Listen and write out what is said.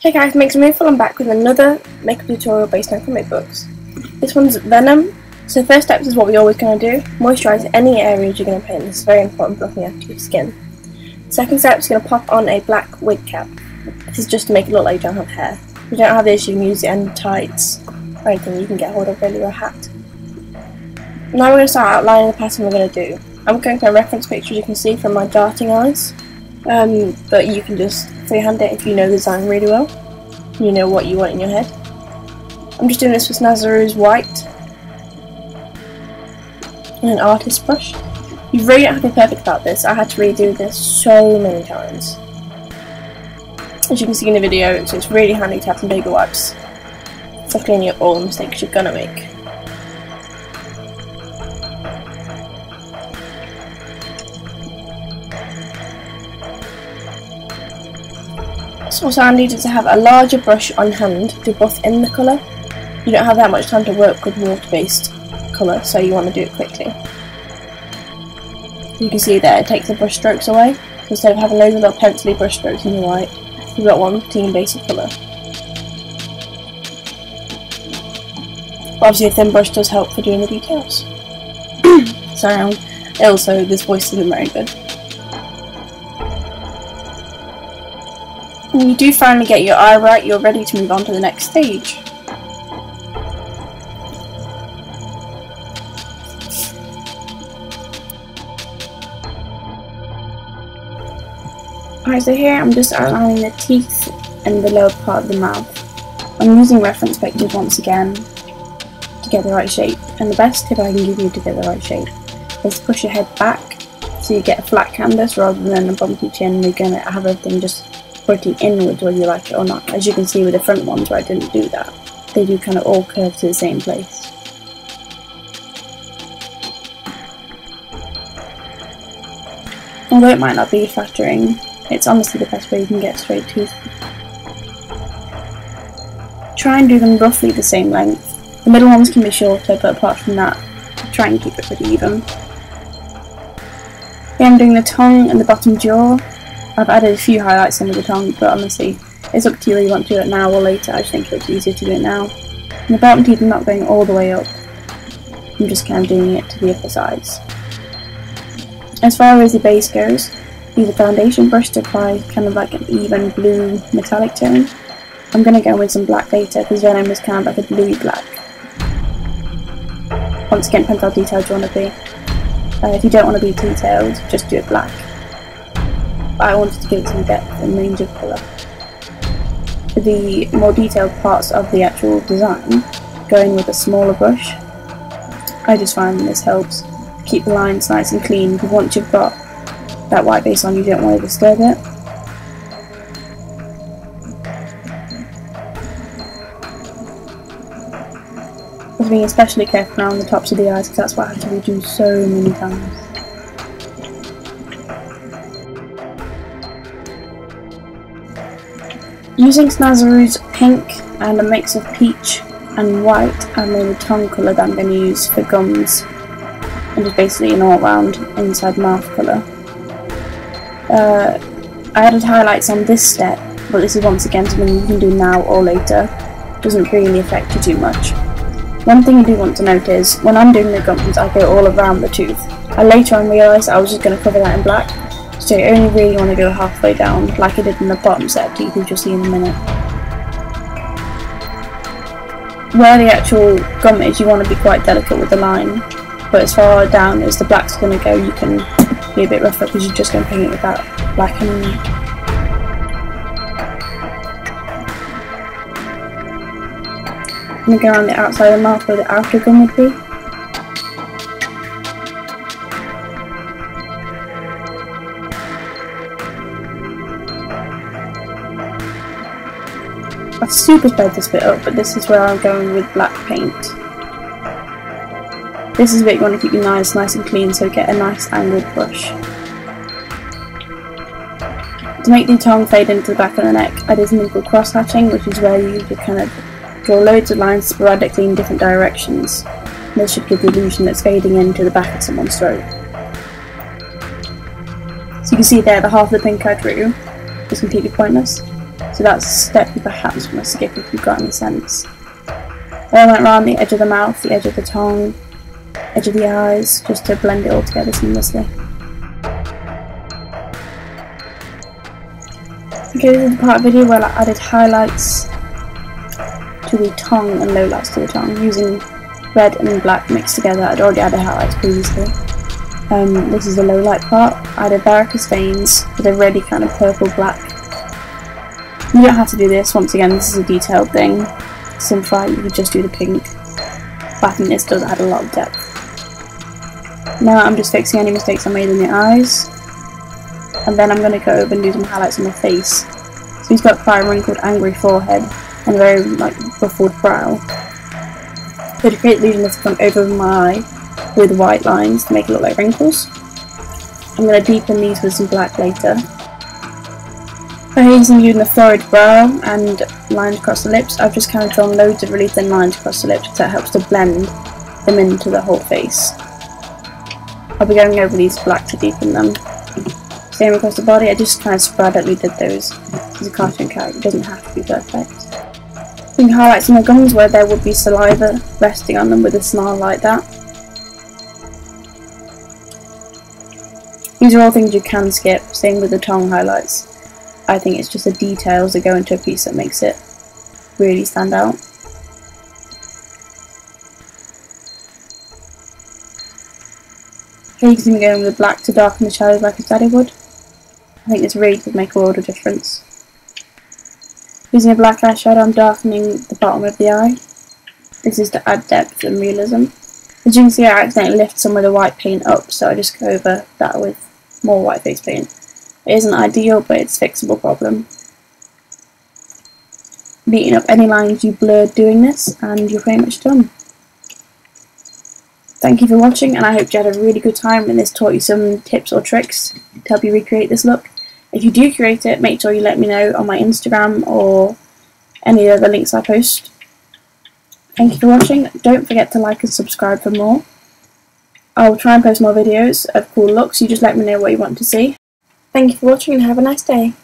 Hey guys, MINXYMOOFUL. I'm back with another makeup tutorial based on comic books. This one's Venom. So the first step is what we're always going to do. Moisturise any areas you're going to paint. This is very important for looking after your skin. Second step is going to pop on a black wig cap. This is just to make it look like you don't have hair. If you don't have this, you can use the end tights or anything you can get hold of, really, or a hat. Now we're going to start outlining the pattern we're going to do. I'm going to reference pictures you can see from my darting eyes. But you can just freehand it if you know the design really well. You know what you want in your head. I'm just doing this with Tenebrous white and an artist brush. You really don't have to be perfect about this. I had to redo this so many times. As you can see in the video, so it's really handy to have some bigger wipes for cleaning up all the mistakes you're gonna make. It's also handy to have a larger brush on hand to buff in the colour. You don't have that much time to work with water-based colour, so you want to do it quickly. You can see there, it takes the brush strokes away. Instead of having loads of little pencil-y brush strokes in your white, you've got one clean base of colour. But obviously a thin brush does help for doing the details. Sorry, I'm ill, so this voice isn't very good. When you do finally get your eye right, you're ready to move on to the next stage. Alright, so here I'm just outlining the teeth and the lower part of the mouth. I'm using reference pictures once again to get the right shape, and the best tip I can give you to get the right shape is to push your head back so you get a flat canvas rather than a bumpy chin. You're going to have everything just pointing inwards whether you like it or not. As you can see with the front ones where I didn't do that, they do kind of all curve to the same place. Although it might not be flattering, it's honestly the best way you can get straight teeth. Try and do them roughly the same length. The middle ones can be shorter, but apart from that, try and keep it pretty even. Here I'm doing the tongue and the bottom jaw. I've added a few highlights in with the tongue, but honestly, it's up to you whether you want to do it now or later. I just think it's easier to do it now. And the bottom teeth, I'm not going all the way up. I'm just kind of doing it to the upper sides. As far as the base goes, use a foundation brush to apply kind of like an even blue metallic tone. I'm going to go with some black later because Venom is kind of like a bluey black. Once again, depends how detailed you want to be. If you don't want to be detailed, just do it black. But I wanted to give it some depth and range of colour. For the more detailed parts of the actual design, going with a smaller brush, I just find this helps keep the lines nice and clean, because once you've got that white base on, you don't want to disturb it. I was being especially careful around the tops of the eyes because that's what I had to redo so many times. Using Tenebrous pink and a mix of peach and white, and then the tongue colour that I'm going to use for gums, and just basically an all-round inside mouth colour. I added highlights on this step, but this is once again something you can do now or later. It doesn't really affect you too much. One thing I do want to note is, when I'm doing the gums, I go all around the tooth. I later on realised I was just going to cover that in black, so you only really want to go halfway down, like I did in the bottom set of teeth, which you'll see in a minute. Where the actual gum is, you want to be quite delicate with the line, but as far down as the black's going to go, you can be a bit rougher because you're just going to paint it with that black anyway. I'm going to go around the outside of the mouth where the outer gum would be. I've super sped this bit up, but this is where I'm going with black paint. This is the bit you want to keep your knives nice and clean, so get a nice angled brush. To make the tongue fade into the back of the neck, I did something called cross hatching, which is where you just kind of draw loads of lines sporadically in different directions. This should give the illusion that's fading into the back of someone's throat. So you can see there the half of the pink I drew is completely pointless. so that's a step you perhaps want to skip if you've got any sense. Then I went around the edge of the mouth, the edge of the tongue, edge of the eyes, just to blend it all together seamlessly. Okay, this is the part of the video where I added highlights to the tongue and lowlights to the tongue using red and black mixed together. I'd already added highlights previously. This is the low light part. I added varicose veins with a really kind of purple black. You don't have to do this, once again this is a detailed thing. Simplify, you could just do the pink. But I think this does add a lot of depth. Now I'm just fixing any mistakes I made in the eyes. And then I'm going to go over and do some highlights on the face. So he's got quite a wrinkled, angry forehead and a very ruffled brow. So to create the illusion this I've gone over my eye with white lines to make it look like wrinkles. I'm going to deepen these with some black later. For hazing using the florid brow and lines across the lips, I've just kind of drawn loads of really thin lines across the lips because that helps to blend them into the whole face. I'll be going over these black to deepen them. Same across the body, I just kind of sporadically did those. As a cartoon character, it doesn't have to be perfect. Doing highlights on the gums where there would be saliva resting on them with a snarl like that. These are all things you can skip, same with the tongue highlights. I think it's just the details that go into a piece that makes it really stand out. Here you can see me going with the black to darken the shadows like his daddy would. I think this really would make a world of difference. Using a black eyeshadow, I'm darkening the bottom of the eye. This is to add depth and realism. As you can see, I accidentally lift some of the white paint up, so I just go over that with more white face paint. It isn't ideal, but it's a fixable problem. Beating up any lines you blurred doing this, and you're pretty much done. Thank you for watching, and I hope you had a really good time and this taught you some tips or tricks to help you recreate this look. If you do create it, make sure you let me know on my Instagram or any other links I post. Thank you for watching. Don't forget to like and subscribe for more. I'll try and post more videos of cool looks, you just let me know what you want to see. Thank you for watching and have a nice day.